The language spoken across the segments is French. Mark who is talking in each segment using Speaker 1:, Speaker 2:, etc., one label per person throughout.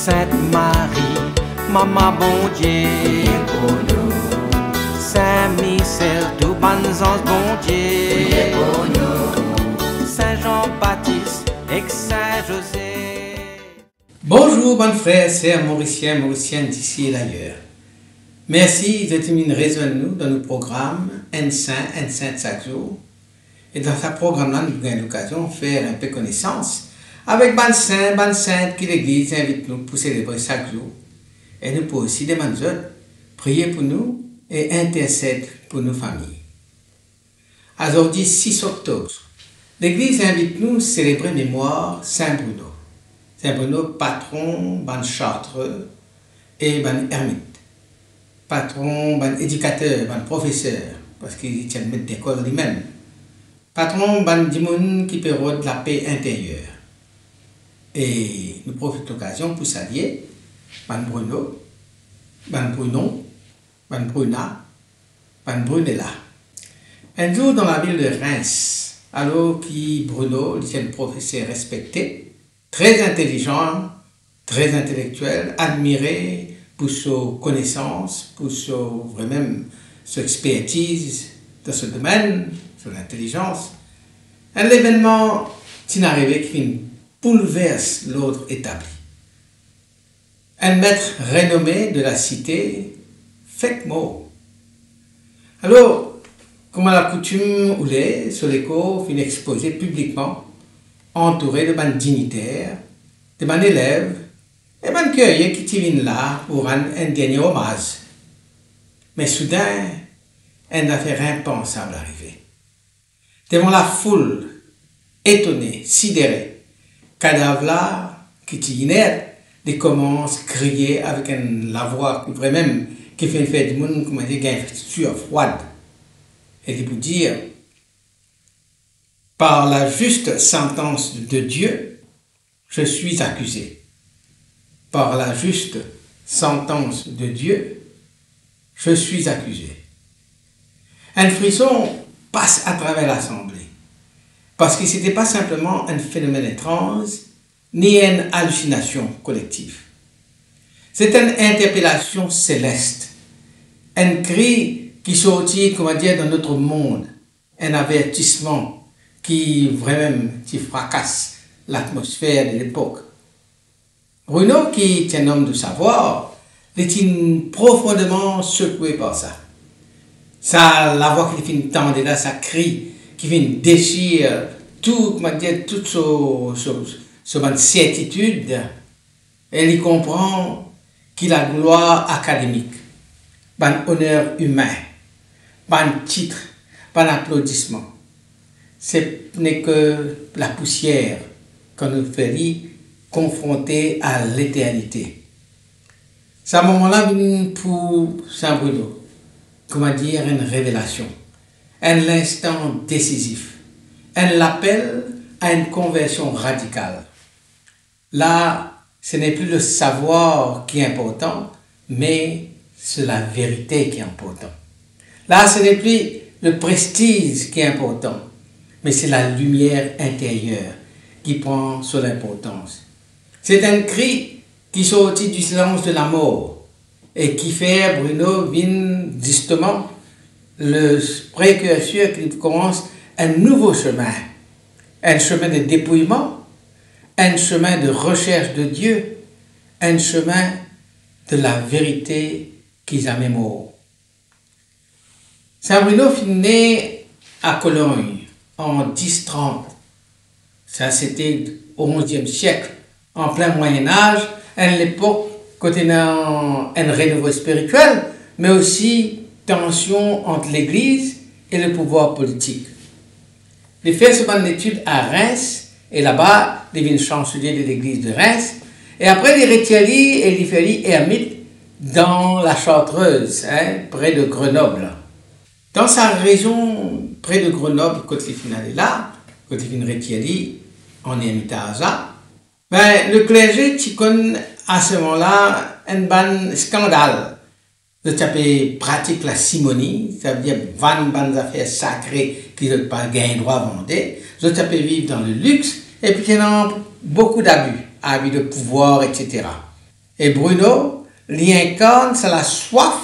Speaker 1: Sainte Marie, Maman bon Dieu, pour nous. Saint Michel, tout bon ange bon Dieu, pour nous. Saint Jean-Baptiste et Saint José.
Speaker 2: Bonjour, bonnes frères, sœurs mauriciennes d'ici et d'ailleurs. Merci de terminer rejoindre nous dans nos programmes Un Saint chaque jour. Et dans ce programme-là, nous avons l'occasion de faire un peu connaissance avec bonnes saintes que l'Église invite nous pour célébrer chaque jour. Et nous pouvons aussi demander prier pour nous et intercéder pour nos familles. Aujourd'hui, 6 octobre, l'Église invite nous à célébrer mémoire Saint Bruno. Saint Bruno, patron, ban chartreux et ban ermite. Patron, ban éducateur, ban professeur, parce qu'il tient le maître d'école lui-même. Patron, ban dimoun qui pérode la paix intérieure. Et nous profitons de l'occasion pour saluer ban Bruno, ban Brunon, ban Bruna, ban Brunella. Un jour dans la ville de Reims, alors que Bruno était un professeur respecté, très intelligent, très intellectuel, admiré pour sa connaissance, pour son expertise dans ce domaine, son intelligence. Un événement qui arrivé qui bouleverse l'ordre établi. Un maître renommé de la cité fait mort. Alors, comme à la coutume ou les, sur l'écho fin exposé publiquement, entouré de ban dignitaires, de ban élèves, et ban cueillis qui viennent là pour rendre un dernier hommage. Mais soudain, une affaire impensable arrivait. Devant la foule, étonnée, sidérée, cadavre là, qui tinait, il commence à crier avec la voix vraiment qui fait faire du monde, comment dire, une sueur froide. Et il peut dire, par la juste sentence de Dieu, je suis accusé. Par la juste sentence de Dieu, je suis accusé. Un frisson passe à travers l'assemblée. Parce que ce n'était pas simplement un phénomène étrange, ni une hallucination collective. C'est une interpellation céleste, un cri qui sortit, comment dire, dans notre monde, un avertissement qui vraiment qui fracasse l'atmosphère de l'époque. Bruno, qui est un homme de savoir, était profondément secoué par ça. Ça, la voix qui vient tendre là, ça crie, qui vient déchirer tout, comment dire, toute son certitude. Elle y comprend qu'il a gloire académique, un honneur humain, un titre, un applaudissement. Ce n'est que la poussière qu'on nous fait confronter à l'éternité. C'est un moment-là pour Saint Bruno, comment dire, une révélation, un instant décisif, un appel à une conversion radicale. Là, ce n'est plus le savoir qui est important, mais c'est la vérité qui est important. Là, ce n'est plus le prestige qui est important, mais c'est la lumière intérieure qui prend sur l'importance. C'est un cri qui sortit du silence de la mort et qui fait Bruno vient justement le précurseur qui commence un nouveau chemin, un chemin de dépouillement, un chemin de recherche de Dieu, un chemin de la vérité qui jamais mort. Saint Bruno fut né à Cologne en 1030. Ça, c'était au XIe siècle, en plein Moyen-Âge, à l'époque, côté un renouveau spirituel, mais aussi tension entre l'Église et le pouvoir politique. Il fait son étude à Reims, et là-bas, il devient chancelier de l'église de Reims. Et après, il retient et il fait ermite dans la Chartreuse, près de Grenoble. Dans sa région, près de Grenoble, quand il finit là, quand il finit retient en ermitage là, le clergé, tu connais à ce moment-là un bon scandale. Le tapé pratique la simonie, ça veut dire vendre des affaires sacrées qui n'ont pas gagné droit à vendre. Le tapé vivre dans le luxe et puis il y a beaucoup d'abus, abus de pouvoir, etc. Et Bruno l'y incarne, c'est la soif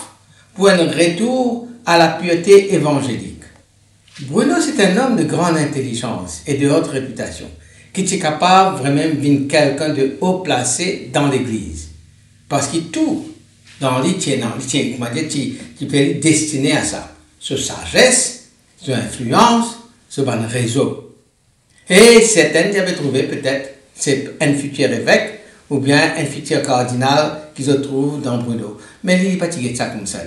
Speaker 2: pour un retour à la pureté évangélique. Bruno, c'est un homme de grande intelligence et de haute réputation, qui est capable vraiment de devenir quelqu'un de haut placé dans l'Église. Parce que tout dans lui tient, comment dire, qui peut être destiné à ça. Sur sagesse, sur influence, sur un réseau. Et certains avaient trouvé peut-être c'est un futur évêque ou bien un futur cardinal qui se trouve dans Bruno. Mais il n'est pas tiré de ça comme ça.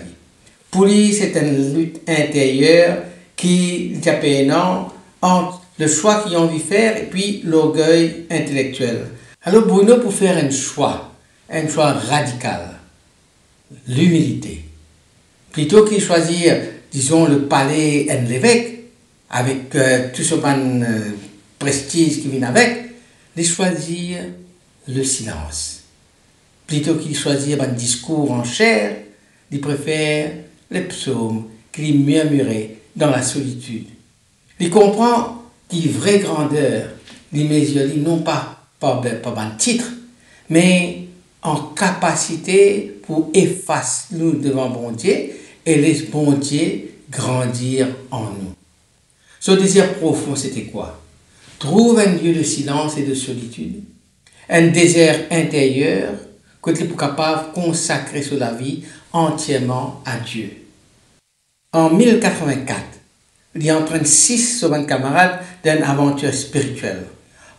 Speaker 2: Pour lui, c'est une lutte intérieure qui est non entre le choix qu'ils ont envie de faire et puis l'orgueil intellectuel. Alors Bruno, pour faire un choix radical, l'humilité, plutôt qu'il choisir, disons, le palais et l'évêque, avec tout ce prestige qui vient avec, il choisir le silence. Plutôt qu'il choisir un discours en chair, il préfère les psaumes qu'il murmurait dans la solitude. Il comprend qu'il vraie grandeur, il mesure non pas par un titre, mais en capacité pour effacer nous devant bon Dieu et laisser bon Dieu grandir en nous. Ce désir profond, c'était quoi? Trouve un lieu de silence et de solitude, un désert intérieur que tu es capable de consacrer sur la vie entièrement à Dieu. En 1084, il entraîne 6 sur 20 camarades d'une aventure spirituelle.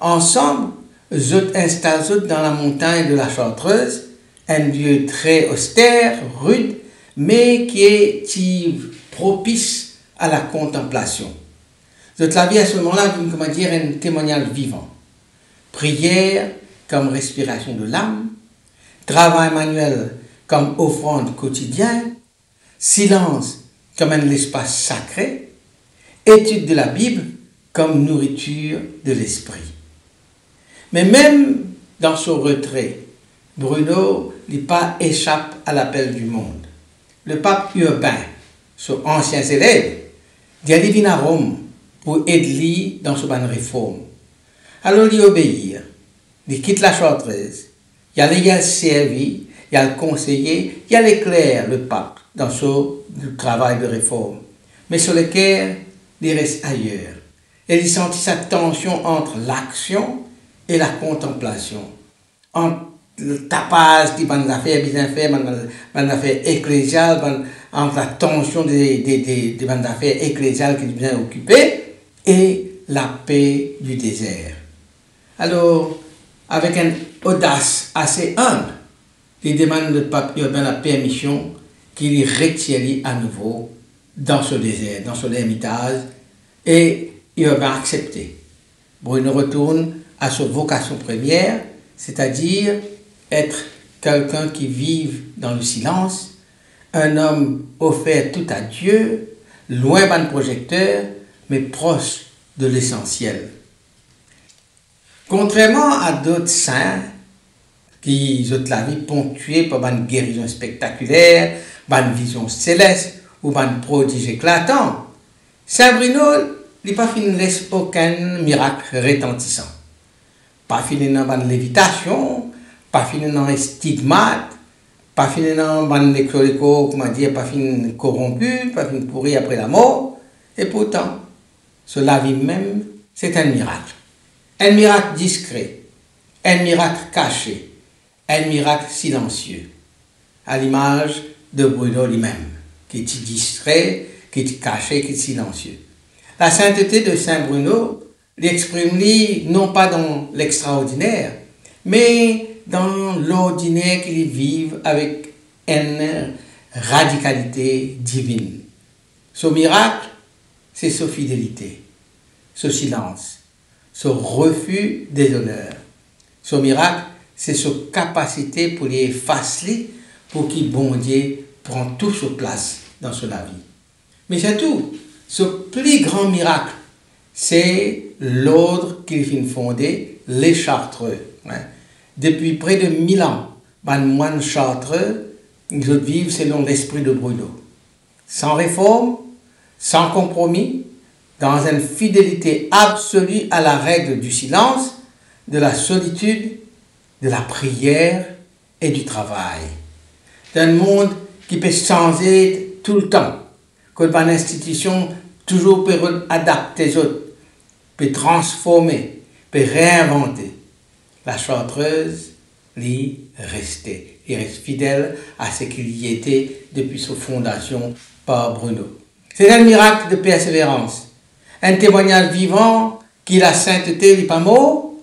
Speaker 2: Ensemble, ils installent dans la montagne de la Chartreuse, un lieu très austère, rude, mais qui est propice à la contemplation. La vie à ce moment-là, comment dire, un témoignage vivant. Prière comme respiration de l'âme, travail manuel comme offrande quotidienne, silence comme un espace sacré, étude de la Bible comme nourriture de l'esprit. Mais même dans son retrait, Bruno n'est pas échappe à l'appel du monde. Le pape Urbain, son ancien élève, dit aller à Rome pour aider dans son réforme. Alors il obéit, il quitte la Chartreuse, il a le servi, il a le conseiller, il a l'éclair, le pape, dans son travail de réforme. Mais sur lequel il reste ailleurs. Et il sentit cette tension entre l'action et la contemplation. Entre le tapage qui va affaires bien fait, affaires ecclésiales, entre la tension des affaires ecclésiales qui bien occupées et la paix du désert. Alors, avec une audace assez humble, il demande au pape Urbain la permission qu'il retire à nouveau dans ce désert, dans son ermitage, et Urbain a accepté. Bruno retourne à sa vocation première, c'est-à-dire être quelqu'un qui vive dans le silence, un homme offert tout à Dieu, loin d'un projecteur, mais proche de l'essentiel. Contrairement à d'autres saints qui ont la vie ponctuée par une guérison spectaculaire, une vision céleste ou un prodige éclatant, Saint Bruno n'a pas fini de laisser aucun miracle retentissant. Pas fini dans une lévitation, pas fini dans un stigmate, pas fini dans un écolico, comment dire, pas fini corrompu, pas fini pourri après la mort. Et pourtant, sur la vie même, c'est un miracle. Un miracle discret, un miracle caché, un miracle silencieux, à l'image de Bruno lui-même, qui est distrait, qui est caché, qui est silencieux. La sainteté de Saint Bruno l'exprime non pas dans l'extraordinaire, mais dans l'ordinaire qu'il vive avec une radicalité divine. Ce miracle, c'est sa fidélité, ce silence, ce refus des honneurs. Ce miracle, c'est sa capacité pour les effacer, pour qu'il bon Dieu prend toute sa place dans sa vie. Mais c'est tout. Ce plus grand miracle, c'est l'ordre qu'il vient fonder, les Chartreux. Depuis près de 1000 ans, les moines chartreux, ils vivent selon l'esprit de Bruno. Sans réforme, sans compromis, dans une fidélité absolue à la règle du silence, de la solitude, de la prière et du travail. D'un monde qui peut changer tout le temps, que par l'institution toujours peut adapter les autres, peut transformer, peut réinventer. La chartreuse l'y restait. Il reste fidèle à ce qu'il y était depuis sa fondation par Bruno. C'est un miracle de persévérance, un témoignage vivant qui la sainteté n'est pas mort,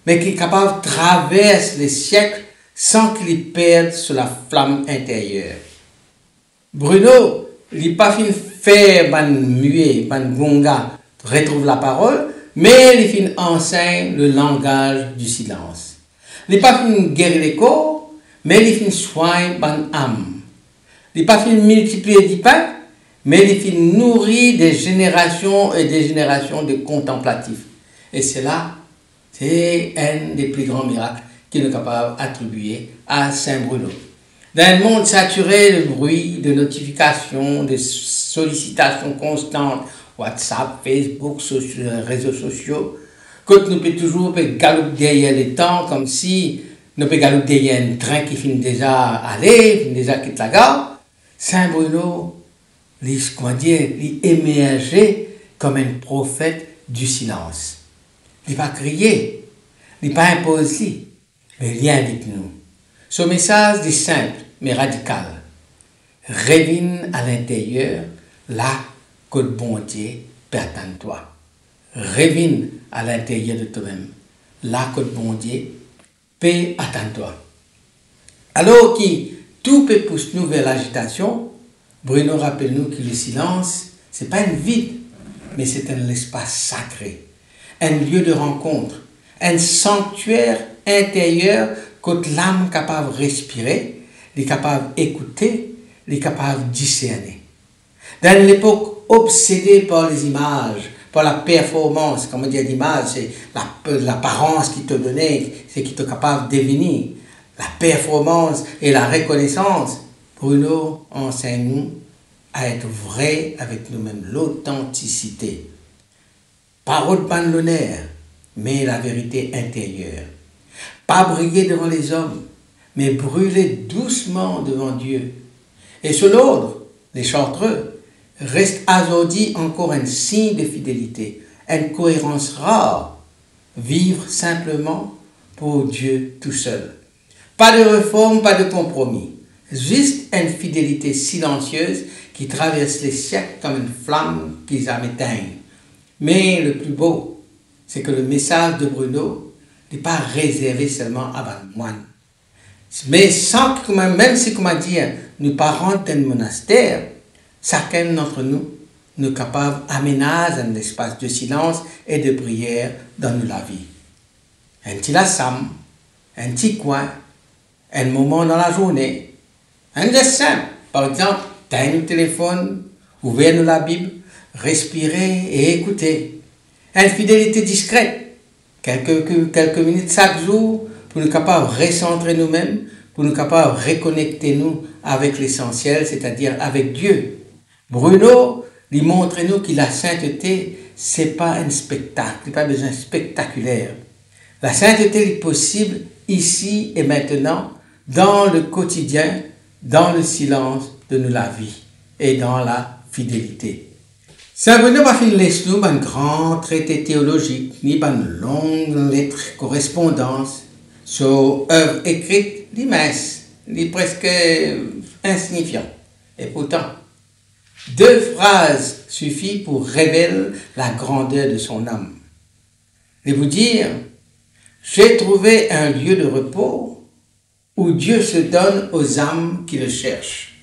Speaker 2: mais qui est capable de traverser les siècles sans qu'il perde sur la flamme intérieure. Bruno, il n'a pas fini faire ban muet, ban gonga, retrouve la parole, mais il fin enseigne le langage du silence. Il n'a pas fini guérir les corps, mais il fin soigne ban âme. Il n'a pas fini multiplier du pain, mais il fin nourrir des générations et des générations de contemplatifs. Et c'est là, c'est un des plus grands miracles qu'il est capable d'attribuer à Saint Bruno. Dans un monde saturé de bruit, de notifications, de sollicitations constantes, WhatsApp, Facebook, réseaux sociaux, quand nous pouvons toujours galoper derrière les temps, comme si nous pouvons galoper derrière un train qui finit déjà à aller, qui déjà quitte la gare, Saint Bruno, il émergeait comme un prophète du silence. Il n'a pas crié, il n'a pas imposé, mais il avec nous. Ce message est simple, mais radical. Reviens à l'intérieur, là que le bon Dieu pertend à toi. Reviens à l'intérieur de toi-même, là que le bon Dieu peut attendre toi. Alors que tout peut pousser nous vers l'agitation, Bruno rappelle-nous que le silence, ce n'est pas un vide, mais c'est un espace sacré, un lieu de rencontre, un sanctuaire intérieur que l'âme est capable de respirer, est capable d'écouter, est capable de discerner. Dans l'époque obsédée par les images, par la performance, comme on dit l'image, c'est l'apparence qui te donnait, c'est qui te capable de devenir. La performance et la reconnaissance, Bruno enseigne-nous à être vrai avec nous-mêmes, l'authenticité. Parole pas de l'honneur, mais la vérité intérieure. Pas briller devant les hommes, mais brûler doucement devant Dieu. Et sur l'ordre, les chartreux, reste aujourd'hui encore un signe de fidélité, une cohérence rare. Vivre simplement pour Dieu tout seul. Pas de réforme, pas de compromis. Juste une fidélité silencieuse qui traverse les siècles comme une flamme qui jamais éteigne. Mais le plus beau, c'est que le message de Bruno n'est pas réservé seulement à un moine. Mais sans que, même si, comment dire, nous parents d'un monastère, chacun d'entre nous est capable d'aménager un espace de silence et de prière dans la vie. Un petit lassam, un petit coin, un moment dans la journée, un geste simple. Par exemple, tenir le téléphone, ouvrir la Bible, respirer et écouter. Une fidélité discrète, quelques minutes chaque jour, pour nous capables de recentrer nous-mêmes, pour nous capables de reconnecter nous avec l'essentiel, c'est-à-dire avec Dieu. Bruno lui montre nous que la sainteté, ce n'est pas un spectacle, ce n'est pas besoin spectaculaire. La sainteté est possible ici et maintenant, dans le quotidien, dans le silence de la vie et dans la fidélité. Saint Bruno va finir nous un grand traité théologique, ni une longue lettre correspondance sur œuvre écrite, l'immense, presque insignifiant. Et pourtant, 2 phrases suffisent pour révéler la grandeur de son âme. Et vous dire, j'ai trouvé un lieu de repos où Dieu se donne aux âmes qui le cherchent.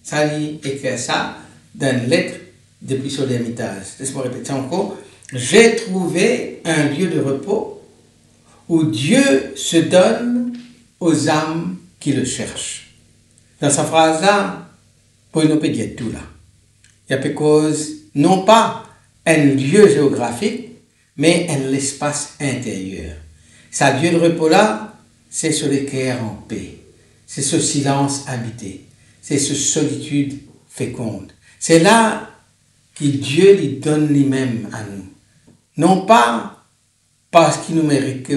Speaker 2: Ça lui écrit ça dans une lettre depuis son ermitage. Laisse-moi répéter encore. J'ai trouvé un lieu de repos où Dieu se donne aux âmes qui le cherchent. Dans sa phrase-là, Bruno peut dire tout là. Il y a quelque chose, non pas un lieu géographique, mais un espace intérieur. Sa lieu de repos-là, c'est ce cœur en paix. C'est ce silence habité. C'est ce solitude féconde. C'est là que Dieu lui donne lui-même à nous. Non pas parce qu'il nous mérite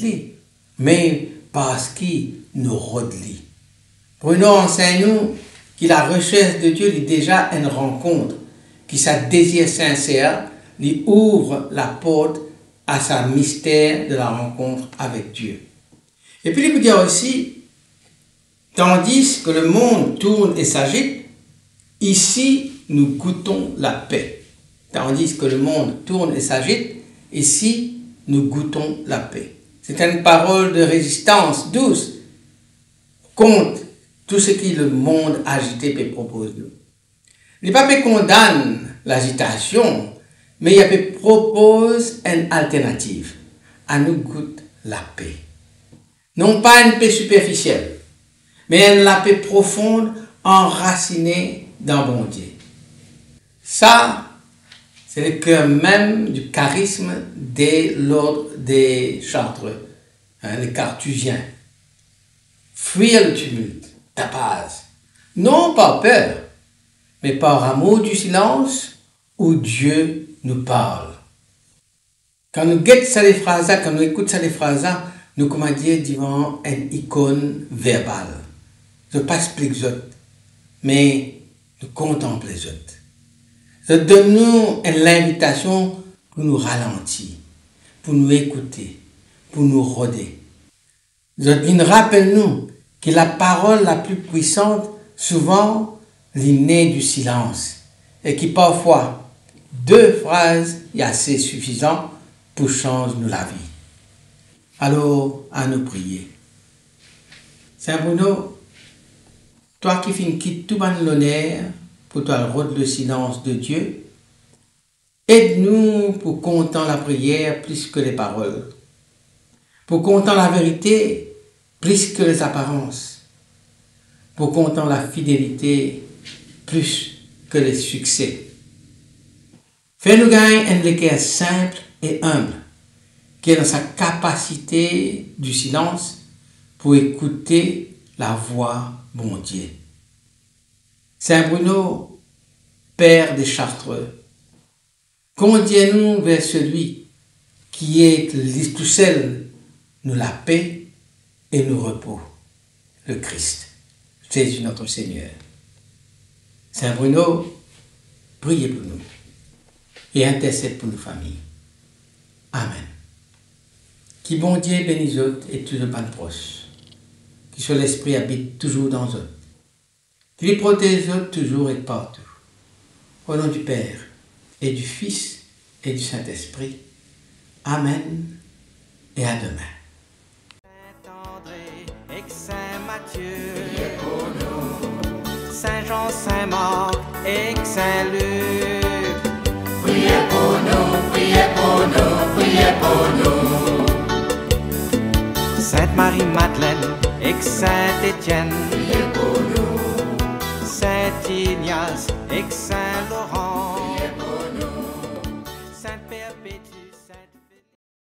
Speaker 2: lui, mais parce qu'il nous relie. Bruno enseigne-nous que la recherche de Dieu est déjà une rencontre, que sa désir sincère lui ouvre la porte à sa mystère de la rencontre avec Dieu. Et puis il peut dire aussi, tandis que le monde tourne et s'agite, ici nous goûtons la paix. Tandis que le monde tourne et s'agite, ici nous goûtons la paix. C'est une parole de résistance douce contre tout ce que le monde agité peut proposer. Le pape condamne l'agitation, mais il propose une alternative. À nous goûte la paix. Non pas une paix superficielle, mais une paix profonde, enracinée dans bon Dieu. Ça, c'est le cœur même du charisme de l'ordre des Chartreux, les Carthusiens. Fuir le tumulte, ta paz, non par peur, mais par amour du silence où Dieu nous parle. Quand nous guettons ces phrases, quand nous écoutons ces phrases, nous, comment dire, devant une icône verbale. Je ne pas expliquer les autres, mais nous contemplons les autres. Je donne-nous l'invitation pour nous ralentir, pour nous écouter, pour nous rôder. Je rappelle-nous que la parole la plus puissante, souvent, est née du silence, et que parfois, 2 phrases est assez suffisant pour changer nous la vie. Alors, à nous prier. Saint Bruno, toi qui finis quitte tout ban l'honneur pour toi rôde le silence de Dieu, aide-nous pour compter la prière plus que les paroles, pour compter la vérité plus que les apparences, pour compter la fidélité plus que les succès. Fais-nous gagner un cœur simple et humble, qui est dans sa capacité du silence pour écouter la voix bon Dieu. Saint Bruno, Père des Chartreux, conduis-nous vers celui qui est tout seul, nous la paix et nous repos, le Christ, Jésus notre Seigneur. Saint Bruno, priez pour nous et intercède pour nos familles. Amen. Qui bon Dieu bénisse autres et toujours pas proche. Qui soit l'Esprit habite toujours dans eux. Qui les protège autres toujours et partout. Au nom du Père et du Fils et du Saint-Esprit. Amen et à demain.
Speaker 1: Saint-André et Saint-Matthieu, priez pour nous. Saint-Jean, Saint-Marc et Saint-Luc,
Speaker 3: priez pour nous, priez pour nous, priez pour nous.
Speaker 1: Sainte-Marie-Madeleine et Saint-Étienne,
Speaker 3: Priez pour nous,
Speaker 1: Saint-Ignace et Saint-Laurent,
Speaker 3: priez pour nous.